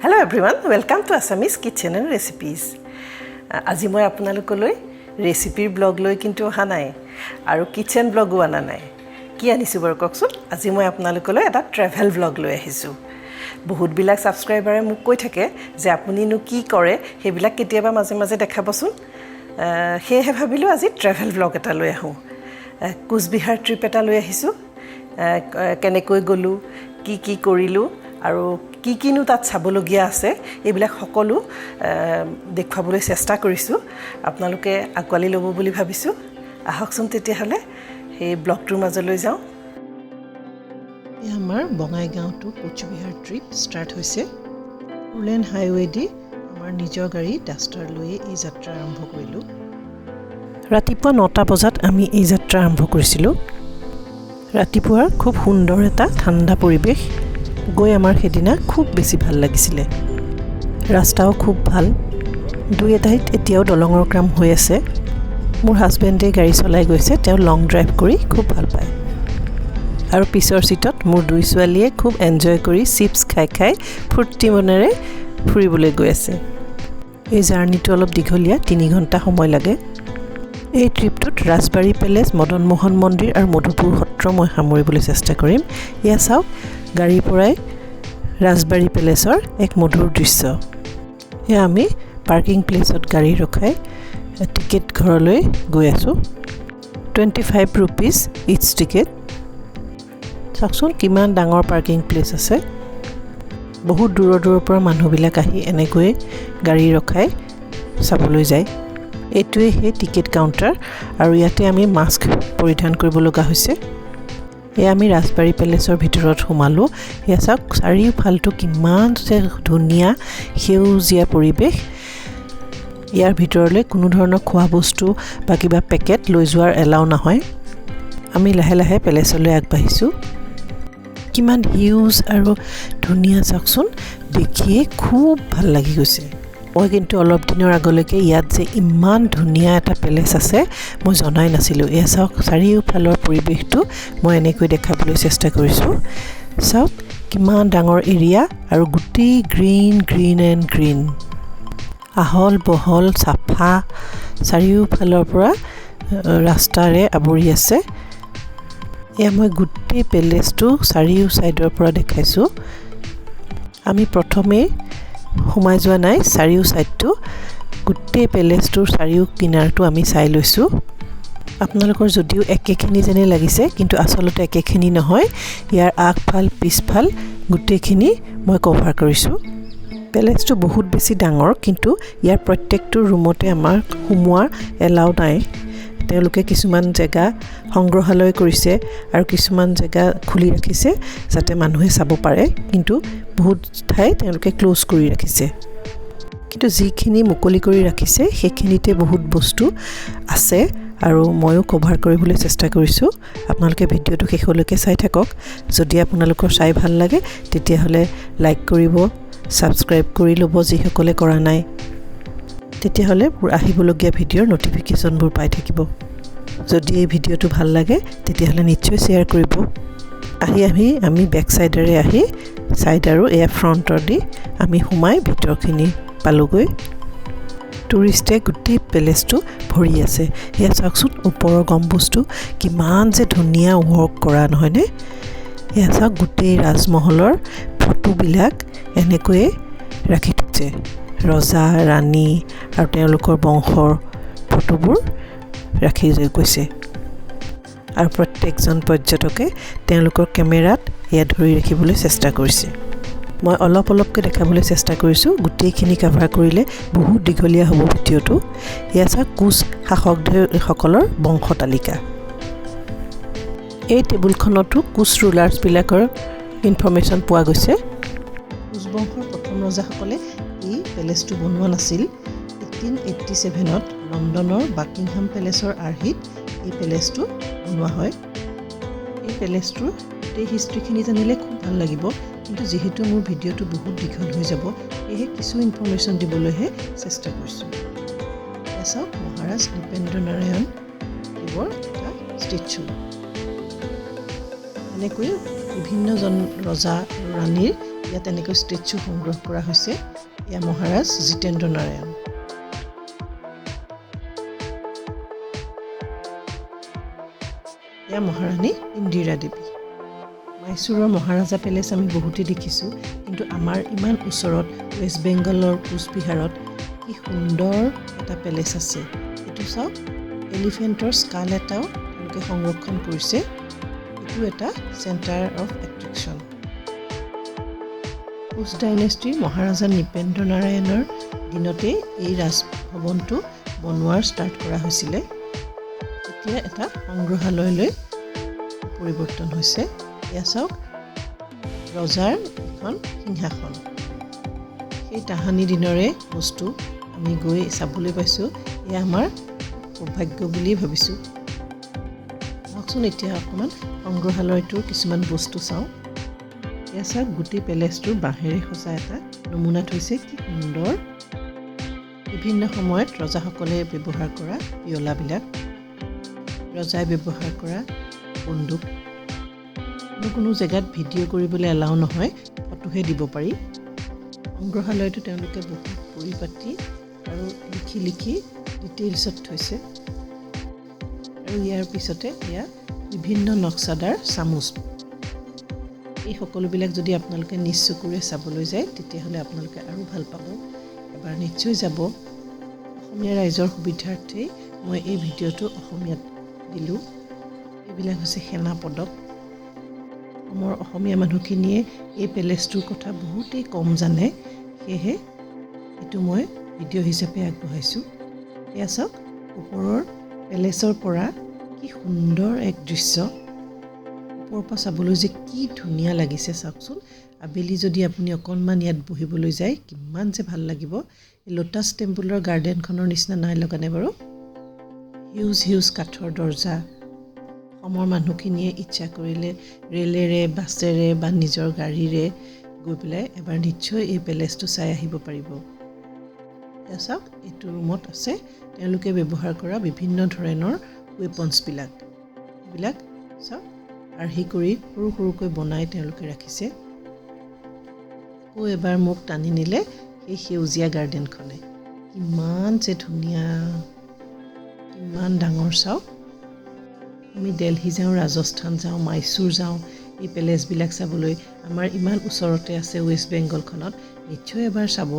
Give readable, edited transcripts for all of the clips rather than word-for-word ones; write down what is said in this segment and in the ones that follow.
Hello everyone, welcome to Assamese Kitchen and Recipes. আজি মই আপোনালোকলৈ ৰেচিপিৰ ব্লগ লৈ কিন্তু অহা নাই আৰু কিচেন ব্লগো আনা নাই কি আনিছো বাৰু কওকচোন আজি মই আপোনালোকলৈ এটা ট্ৰেভেল ব্লগ লৈ আহিছো বহুত বিলাক সাবস্ক্ৰাইবাৰে মোক কৈ থাকে যে আপুনিনো কি কৰে হেবিলাক কেতিয়াবা মাজে মাজে দেখাবচোন হেহে ভাবিলো আজি ট্ৰেভেল ব্লগ এটা লৈ আহো কুচবিহাৰ ট্ৰিপ এটা লৈ আহিছো কেনেকৈ গলো কি কৰিলো আৰু কিনো তাত চাবলগীয়া আছে এইবিলাক সকলো দেখুৱাবলৈ চেষ্টা কৰিছো আপোনালোকে আকৱালি ল'ব বুলি ভাবিছো আহকচোন তেতিয়া হলে এই ব্লগটোৰ মাজলৈ যাও আমাৰ Bongaigaon to Cooch Behar trip start হৈছে উলেন হাইৱে দি আমাৰ নিজৰ গাড়ী ডাস্টাৰ লৈ এই যাত্ৰা আৰম্ভ কৰিলো ৰাতিপুৱা 9টা বজাত আমি এই যাত্ৰা আৰম্ভ কৰিছিলো ৰাতিপুৱাৰ খুব সুন্দৰ এটা ঠাণ্ডা পৰিবেশ গৈ আমাৰ হেদিনা খুব বেছি ভাল লাগিছিল ৰাস্তাও খুব ভাল দুই এটাইত এতিয়াও দলঙৰ কাম হৈ আছে মোৰ হাজবেণ্ডে গাড়ী চলাই গৈছে তেওঁ লং ড্ৰাইভ কৰি খুব ভাল পায় আৰু পিছৰ সিটত মোৰ দুই ছোৱালীয়ে খুব এনজয় কৰি চিপছ খাই ফুৰ্তি মনেৰে ফুৰিবলৈ গৈ আছে এই জাৰ্নিটো অলপ দীঘলীয়া 3 ঘণ্টা সময় লাগে এই ট্ৰিপটোত ৰাজবাৰী পেলেচ মদন মোহন মন্দিৰ আৰু মধুপুৰ সত্ৰ মই সামৰিবলৈ চেষ্টা কৰিম ইয়া চাওক গাড়ী পৰাই ৰাজবাৰী পেলেচৰ এক মধুৰ দৃশ্য এ আমি পাৰ্কিং প্লেচত গাড়ী ৰখাই টিকেট ঘৰলৈ গৈ আছো 25 रुपीस ইচ টিকেট চাকচোন কিমান ডাঙৰ পাৰ্কিং প্লেচ আছে বহুত দূৰৰ পৰা মানুহবিলাক আহি এনেকৈ গাড়ী ৰখাই চাবলৈ যায় এটোৱে হে টিকেট কাউন্টাৰ আৰু ইয়াতে আমি মাস্ক পৰিধান কৰিব লগা হৈছে এ আমি ৰাজবাৰী পেলেচৰ ভিতৰত সোমালো ইয়া চাওক চাৰিওফালটো কিমান ধুনীয়া সেউজীয়া পৰিবেশ ইয়াৰ ভিতৰলৈ কোনো ধৰণৰ খোৱা বস্তু বা কিবা পেকেট লৈ যোৱাৰ এলাউ নহয় আমি লাহে লাহে পেলেচলৈ আগবাঢ়িছো কিমান হিউজ আৰু ধুনীয়া চাওকচোন দেখিয়ে খুব ভাল লাগি গৈছে মই কিন্তু অলপ দিনৰ আগলৈকে ইয়াত যে ইমান ধুনীয়া এটা পেলেচ আছে মই জনাই নাছিলো এয়া চাওক চাৰিওফালৰ পৰিবেশটো মই এনেকৈ দেখাবলৈ চেষ্টা কৰিছো চাওক কিমান ডাঙৰ এৰিয়া আৰু গুটি গ্ৰীন এণ্ড গ্ৰীন আহল বহল সাফা চাৰিওফালৰ পৰা ৰাস্তাৰে আৱৰি আছে এয়া মই গুটি পেলেচটো চাৰিও সাইডৰ পৰা দেখাইছো আমি প্ৰথমে সোমাই যোৱা নাই চাৰিও সাইডটো গুটি পেলেচটোৰ চাৰিও কিনাৰটো আমি চাই লৈছো আপোনালোকৰ যদিও একেখিনি যেনে লাগিছে কিন্তু আসলতে একেখিনি নহয় ইয়াৰ আগফাল পিছফাল গুটিখিনি মই কভাৰ কৰিছো পেলেচটো বহুত বেছি ডাঙৰ কিন্তু ইয়াৰ প্ৰত্যেকটো ৰুমতে আমাৰ সোমোৱাৰ এলাউ নাই তেওঁলোকে কিছুমান জায়গা সংগ্ৰহালয় কৰিছে আৰু কিছুমান জায়গা খুলি ৰাখিছে যাতে মানুহে চাব পাৰে কিন্তু বহুত ঠাই তেওঁলোকে ক্লোজ কৰি ৰাখিছে কিন্তু যিখিনি মুকলি কৰি ৰাখিছে সেইখিনিতে বহুত বস্তু আছে আৰু ময়ো কভাৰ কৰিবলৈ চেষ্টা কৰিছো আপোনালোকে ভিডিওটো শেষলৈকে চাই থাকক যদি আপোনালোকৰ চাই ভাল লাগে তেতিয়া হলে লাইক কৰিব সাবস্ক্ৰাইব কৰি ল'ব যিসকলে কৰা নাই তেতিয়া হলে আহিবলগীয়া ভিডিওৰ নটিফিকেশনবোৰ পাই থাকিব যদি এই ভিডিওটো ভাল লাগে তেতিয়া হলে নিশ্চয় শেয়াৰ কৰিব আমি বেক সাইডৰে আহি সাইড আৰু এয়া ফ্ৰন্টৰ দি আমি সোমাই ভিতৰখিনি পালোগৈ টুৰিষ্টে গুটি পেলেচটো ভৰি আছে এয়া চাওকচোন ওপৰৰ গম্বুজটো কিমান যে ধুনীয়া ৱৰ্ক কৰা নহয়নে এয়া চাওক গুটি ৰাজমহলৰ ফটোবিলাক এনেকৈ ৰাখি থৈছে ৰজা ৰাণী আৰু তেওঁলোকৰ বংশৰ ফটোবোৰ ৰাখি গৈছে আৰু প্ৰত্যেকজন পৰ্যটকে তেওঁলোকৰ কেমেৰাত এয়া ধৰি ৰাখিবলৈ চেষ্টা কৰিছে মই অলপকৈ দেখাবলৈ চেষ্টা কৰিছো গুটেইখিনি কভাৰ কৰিলে বহুত দীঘলীয়া হ'ব ভিডিওটো এয়া চাওক কুচ শাসকসকলৰ বংশ তালিকা এই টেবুলখনতো কুচ ৰুলাৰ্ছ বিলাকৰ ইনফৰমেশ্যন পোৱা গৈছে কুচ বংশৰ প্ৰথম ৰজাসকলে এই পেলেচটো বনোৱা নাছিল 1887ত লণ্ডনৰ বাকিংহাম পেলেচৰ আৰ্হিত এই পেলেচটো বনোৱা হয় এই পেলেচটোৰ এই হিষ্ট্ৰীখিনি জানিলে খুব ভাল লাগিব কিন্তু যেহেতু মোৰ ভিডিওটো বহুত দীঘল হৈ যাব এহে কিছু ইনফৰমেশ্যন দিবলৈহে চেষ্টা কৰিছো চাওক মহাৰাজ নৃপেন্দ্ৰ নাৰায়ণ দেৱৰ এটা ষ্টেচু এনেকৈ বিভিন্ন জন ৰজা ৰাণীৰ ইয়াত এনেকৈ ষ্টেচু সংগ্ৰহ কৰা হৈছে এয়া মহাৰাজ জিতেন্দ্ৰ নাৰায়ণ এয়া মহাৰাণী ইন্দিৰা দেৱী মাইসুৰৰ মহাৰাজা পেলেচ আমি বহুতেই দেখিছোঁ কিন্তু আমাৰ ইমান ওচৰত ৱেষ্ট বেংগলৰ কোচবিহাৰত কি সুন্দৰ এটা পেলেচ আছে এইটো চাওক এলিফেণ্টৰ স্কাল এটাও তেওঁলোকে সংৰক্ষণ কৰিছে এইটো এটা চেণ্টাৰ অফ এট্ৰেকশ্যন কোচ ডাইনেষ্টিৰ মহাৰাজা নৃপেন্দ্ৰ নাৰায়ণৰ দিনতে এই ৰাজভৱনটো বনোৱাৰ ষ্টাৰ্ট কৰা হৈছিলে এতিয়া এটা সংগ্ৰহালয়লৈ পৰিৱৰ্তন হৈছে এয়া চাওক ৰজাৰ এখন সিংহাসন সেই তাহানি দিনৰে বস্তু আমি গৈ চাবলৈ পাইছোঁ এয়া আমাৰ সৌভাগ্য বুলি ভাবিছোঁ চাওকচোন এতিয়া অকণমান সংগ্ৰহালয়টোৰ কিছুমান বস্তু চাওঁ এয়া চাওক গোটেই পেলেচটোৰ বাঁহেৰে সজা এটা নমুনা থৈছে কি সুন্দৰ বিভিন্ন সময়ত ৰজাসকলে ব্যৱহাৰ কৰা পিয়লাবিলাক ৰজাই ব্যৱহাৰ কৰা বন্দুক কোনো জেগাত ভিডিঅ' কৰিবলৈ এলাও নহয় ফটোহে দিব পাৰি সংগ্ৰহালয়টো তেওঁলোকে বহুত পৰিপাতি আৰু লিখি ডিটেইলছত থৈছে আৰু ইয়াৰ পিছতে এয়া বিভিন্ন নক্সাদাৰ চামুচ এই সকলোবিলাক যদি আপোনালোকে নিজ চকুৰে চাবলৈ যায় তেতিয়াহ'লে আপোনালোকে আৰু ভাল পাব এবাৰ নিশ্চয় যাব অসমীয়া ৰাইজৰ সুবিধাৰ্থে মই এই ভিডিঅ'টো অসমীয়াত দিলোঁ এইবিলাক হৈছে সেনা পদক আমাৰ অসমীয়া মানুহখিনিয়ে এই পেলেচটোৰ কথা বহুতেই কম জানে সেয়েহে এইটো মই ভিডিঅ' হিচাপে আগবঢ়াইছোঁ এয়া চাওক ওপৰৰ পেলেচৰ পৰা কি সুন্দৰ এক দৃশ্য ওপৰৰ পৰা চাবলৈ যে কি ধুনীয়া লাগিছে চাওকচোন আবেলি যদি আপুনি অকণমান ইয়াত বহিবলৈ যায় কিমান যে ভাল লাগিব এই লোটাছ টেম্পলৰ গাৰ্ডেনখনৰ নিচিনা নাই লগানে বাৰু হিউজ কাঠৰ দৰ্জা অসমৰ মানুহখিনিয়ে ইচ্ছা কৰিলে ৰেলেৰে বাছেৰে বা নিজৰ গাড়ীৰে গৈ পেলাই এবাৰ নিশ্চয় এই পেলেচটো চাই আহিব পাৰিব এয়া চাওক এইটো ৰুমত আছে তেওঁলোকে ব্যৱহাৰ কৰা বিভিন্ন ধৰণৰ ৱেপনছবিলাক এইবিলাক চাওক আৰ্হি কৰি সৰু সৰুকৈ বনাই তেওঁলোকে ৰাখিছে আকৌ এবাৰ মোক টানি নিলে সেই সেউজীয়া গাৰ্ডেনখনে কিমান যে ধুনীয়া কিমান ডাঙৰ চাওক আমি দিল্লী যাওঁ ৰাজস্থান যাওঁ মাইসুৰ যাওঁ এই পেলেচবিলাক চাবলৈ আমাৰ ইমান ওচৰতে আছে ৱেষ্ট বেংগলখনত নিশ্চয় এবাৰ চাব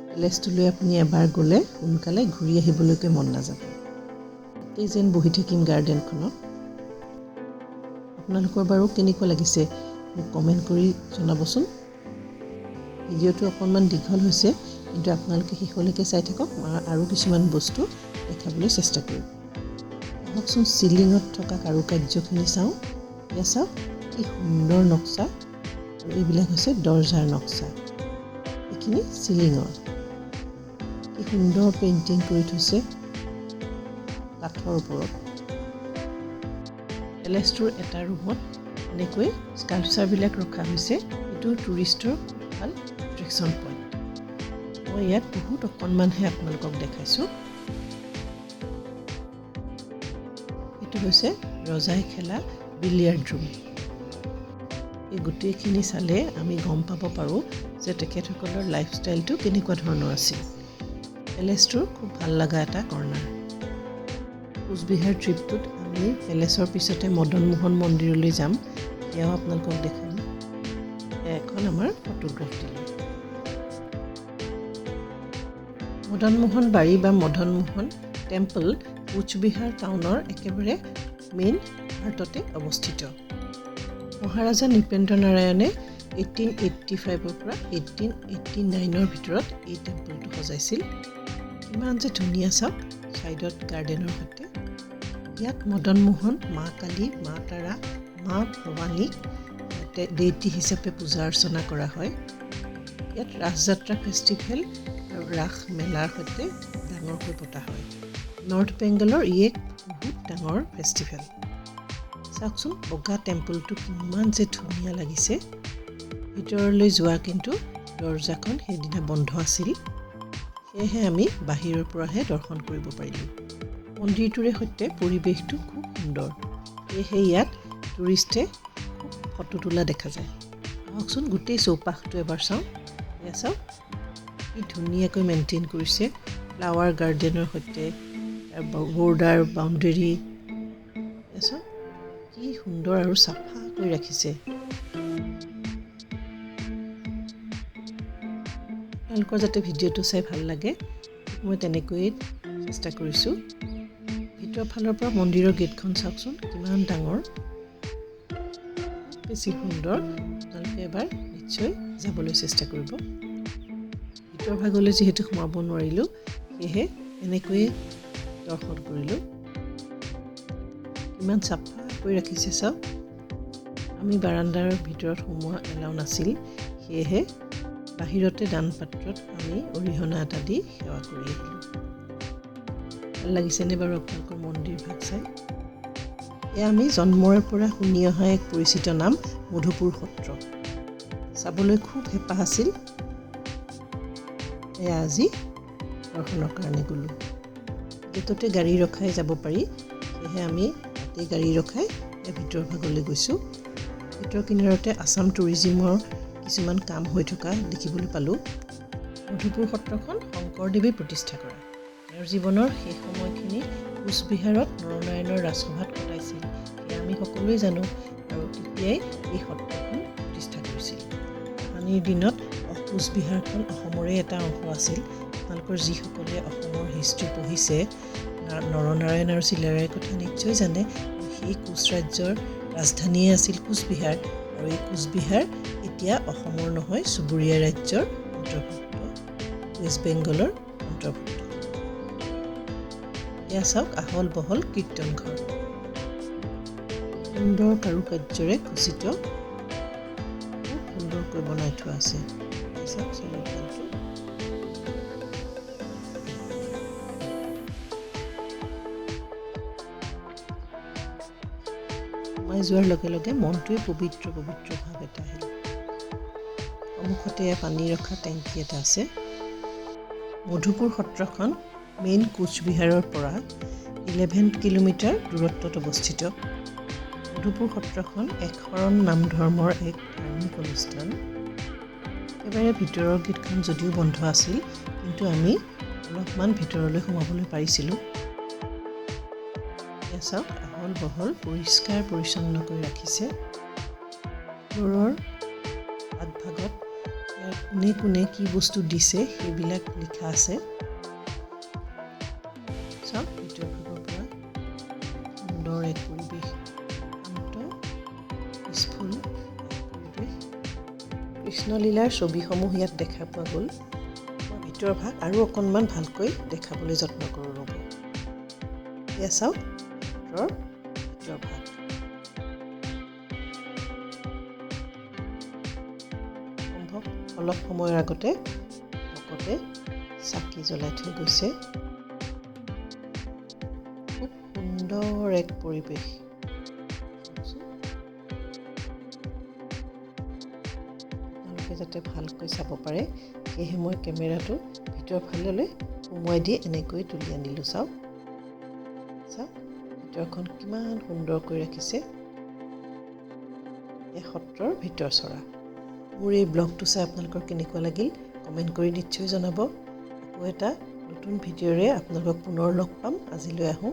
পেলেচটোলৈ আপুনি এবাৰ গ'লে সোনকালে ঘূৰি আহিবলৈকে মন নাযাব এই যেন বহি থাকিম গাৰ্ডেনখনত আপোনালোকৰ বাৰু কেনেকুৱা লাগিছে মোক কমেণ্ট কৰি জনাবচোন ভিডিঅ'টো অকণমান দীঘল হৈছে কিন্তু আপোনালোকে শেষলৈকে চাই থাকক আৰু কিছুমান বস্তু দেখাবলৈ চেষ্টা কৰিম আহকচোন চিলিঙত থকা কাৰুকাৰ্যখিনি চাওঁ এয়া চাওক কি সুন্দৰ নক্সা আৰু এইবিলাক হৈছে দৰ্জাৰ নক্সা এইখিনি চিলিঙৰ কি সুন্দৰ পেইণ্টিং কৰি থৈছে কাঠৰ ওপৰত পেলেচটোৰ এটা ৰুমত এনেকৈ স্কাল্পচাৰবিলাক ৰখা হৈছে এইটো টুৰিষ্টৰ ভাল এট্ৰেকশ্যন পইণ্ট মই ইয়াত বহুত অকণমানহে আপোনালোকক দেখাইছোঁ এইটো হৈছে ৰজাই খেলা বিলিয়াৰ্ড ৰুম এই গোটেইখিনি চালে আমি গম পাব পাৰোঁ যে তেখেতসকলৰ লাইফষ্টাইলটো কেনেকুৱা ধৰণৰ আছিল পেলেচটোৰ খুব ভাল লগা এটা কৰ্ণাৰ কোচবিহাৰ ট্ৰিপটোত আমি পেলেচৰ পিছতে মদন মোহন মন্দিৰলৈ যাম এয়াও আপোনালোকক দেখাম এখন আমাৰ ফটোগ্ৰাফ দিলোঁ মদন মোহন বাৰী বা মদন মোহন টেম্পল কোচবিহাৰ টাউনৰ একেবাৰে মেইন হাৰ্টতে অৱস্থিত মহাৰাজা নৃপেন্দ্ৰ নাৰায়ণে 1885 পৰা 1889 ভিতৰত এই টেম্পলটো সজাইছিল কিমান যে ধুনীয়া চাওক ছাইডত গাৰ্ডেনৰ সৈতে ইয়াত মদন মোহন মা কালী মা তাৰা মা ভৱানীক দেৱী হিচাপে পূজা অৰ্চনা কৰা হয় ইয়াত ৰাসযাত্ৰা ফেষ্টিভেল আৰু ৰাস মেলাৰ সৈতে ডাঙৰকৈ পতা হয় নৰ্থ বেংগলৰ ই এক বহুত ডাঙৰ ফেষ্টিভেল চাওকচোন বগা টেম্পলটো কিমান যে ধুনীয়া লাগিছে ভিতৰলৈ যোৱা কিন্তু দৰ্জাখন সেইদিনা বন্ধ আছিল সেয়েহে আমি বাহিৰৰ পৰাহে দৰ্শন কৰিব পাৰিলোঁ মন্দিৰটোৰে সৈতে পৰিৱেশটো খুব সুন্দৰ সেয়েহে ইয়াত টুৰিষ্টে ফটো তোলা দেখা যায় আহকচোন গোটেই চৌপাশটো এবাৰ চাওঁ। এয়া চাওক কি ধুনীয়াকৈ মেইনটেইন কৰিছে ফ্লাৱাৰ গাৰ্ডেনৰ সৈতে বৰ্ডাৰ বাউণ্ডেৰী। এয়া চাওক কি সুন্দৰ আৰু চাফা কৰি ৰাখিছে। আপোনালোকৰ যাতে ভিডিঅ'টো চাই ভাল লাগে মই তেনেকৈয়ে চেষ্টা কৰিছোঁ। ভিতৰৰ ফালৰ পৰা মন্দিৰৰ গেটখন চাওকচোন কিমান ডাঙৰ, বেছি সুন্দৰ। আপোনালোকে এবাৰ নিশ্চয় যাবলৈ চেষ্টা কৰিব। ভিতৰ ভাগলৈ যিহেতু সোমাব নোৱাৰিলোঁ সেয়েহে এনেকৈয়ে দৰ্শন কৰিলোঁ। কিমান চাফা কৰি ৰাখিছে চাওক। আমি বাৰাণ্ডাৰ ভিতৰত সোমোৱা এলাও নাছিল, সেয়েহে বাহিৰতে দান পাত্ৰত আমি অৰিহণা এটা দি সেৱা কৰি আহিলোঁ। ভাল লাগিছেনে বাৰু আপোনালোকৰ মন্দিৰ ভাগ চাই? এয়া আমি জন্মৰ পৰা শুনি অহা এক পৰিচিত নাম মধুপুৰ সত্ৰ। চাবলৈ খুব হেঁপাহ আছিল। এয়া আজি দৰ্শনৰ কাৰণে গ'লোঁ। গেটতে গাড়ী ৰখাই যাব পাৰি, সেয়েহে আমি তাতে গাড়ী ৰখাই ভিতৰ ভাগলৈ গৈছোঁ। ভিতৰ কিনাৰতে আছাম টুৰিজিমৰ কিছুমান কাম হৈ থকা দেখিবলৈ পালোঁ। মধুপুৰ সত্ৰখন শংকৰদেৱে প্ৰতিষ্ঠা কৰা। তেওঁৰ জীৱনৰ শেষ সময়খিনি কোচবিহাৰত নৰনাৰায়ণৰ ৰাজসভাত কটাইছিল, সেয়া আমি সকলোৱে জানো। আৰু তেতিয়াই এই সত্ৰখন প্ৰতিষ্ঠা কৰিছিল। পানীৰ দিনত কোচবিহাৰখন অসমৰে এটা অংশ আছিল। আপোনালোকৰ যিসকলে অসমৰ হিষ্ট্ৰী পঢ়িছে নৰনাৰায়ণ আৰু চিলাৰায়ৰ কথা নিশ্চয় জানে। সেই কোচ ৰাজ্যৰ ৰাজধানীয়ে আছিল কোচবিহাৰ, আৰু এই কোচবিহাৰ এতিয়া অসমৰ নহয় চুবুৰীয়া ৰাজ্যৰ অন্তৰ্ভুক্ত, ৱেষ্ট বেংগলৰ অন্তৰ্ভুক্ত। এয়া চাওক আহল বহল কীৰ্তন ঘৰ, সুন্দৰ কাৰুকাৰ্যৰে খচিত, খুব সুন্দৰকৈ বনাই থোৱা আছে। চাওক চাৰিওফালটো সোমাই যোৱাৰ লগে লগে মনটোৱে পবিত্ৰ পবিত্ৰ ভাৱ এটা আহিল। সন্মুখতে পানী ৰখা টেংকি এটা আছে। মধুপুৰ সত্ৰখন মেইন কোচবিহাৰৰ পৰা 11 কিলোমিটাৰ দূৰত্বত অৱস্থিত। মধুপুৰ সত্ৰখন এক শৰণ নাম ধৰ্মৰ এক ধাৰ্মিক অনুষ্ঠান। একেবাৰে ভিতৰৰ গেটখন যদিও বন্ধ আছিল, কিন্তু আমি অলপমান ভিতৰলৈ সোমাবলৈ পাৰিছিলোঁ। এয়া চাওক আহল বহল পৰিষ্কাৰ পৰিচ্ছন্ন কৰি ৰাখিছে। ফ্ল'ৰৰ আগভাগত কোনে কোনে কি বস্তু দিছে সেইবিলাক লিখা আছে। চাওক ভিতৰ ভাগৰ পৰা সুন্দৰ এক পৰিৱেশ, শান্ত পিচফুল পৰিৱেশ। কৃষ্ণলীলাৰ ছবিসমূহ ইয়াত দেখা পোৱা গ'ল। মই ভিতৰ ভাগ আৰু অকণমান ভালকৈ দেখাবলৈ যত্ন কৰোঁ ৰ'ব। এয়া চাওক ভিতৰ ভাগ। সম্ভৱ অলপ সময়ৰ আগতে ভকতে চাকি জ্বলাই থৈ গৈছে। খুব সুন্দৰ এক পৰিৱেশ। আপোনালোকে যাতে ভালকৈ চাব পাৰে সেয়েহে মই কেমেৰাটো ভিতৰ ফাললৈ সোমোৱাই দি এনেকৈ তুলি আনিলোঁ। চাওক ভিতৰখন কিমান সুন্দৰকৈ ৰাখিছে। এই সত্ৰৰ ভিতৰ চৰা। মোৰ এই ব্লগটো চাই আপোনালোকৰ কেনেকুৱা লাগিল কমেণ্ট কৰি নিশ্চয় জনাব। আকৌ এটা নতুন ভিডিঅ'ৰে আপোনালোকক পুনৰ লগ পাম। আজিলৈ আহোঁ।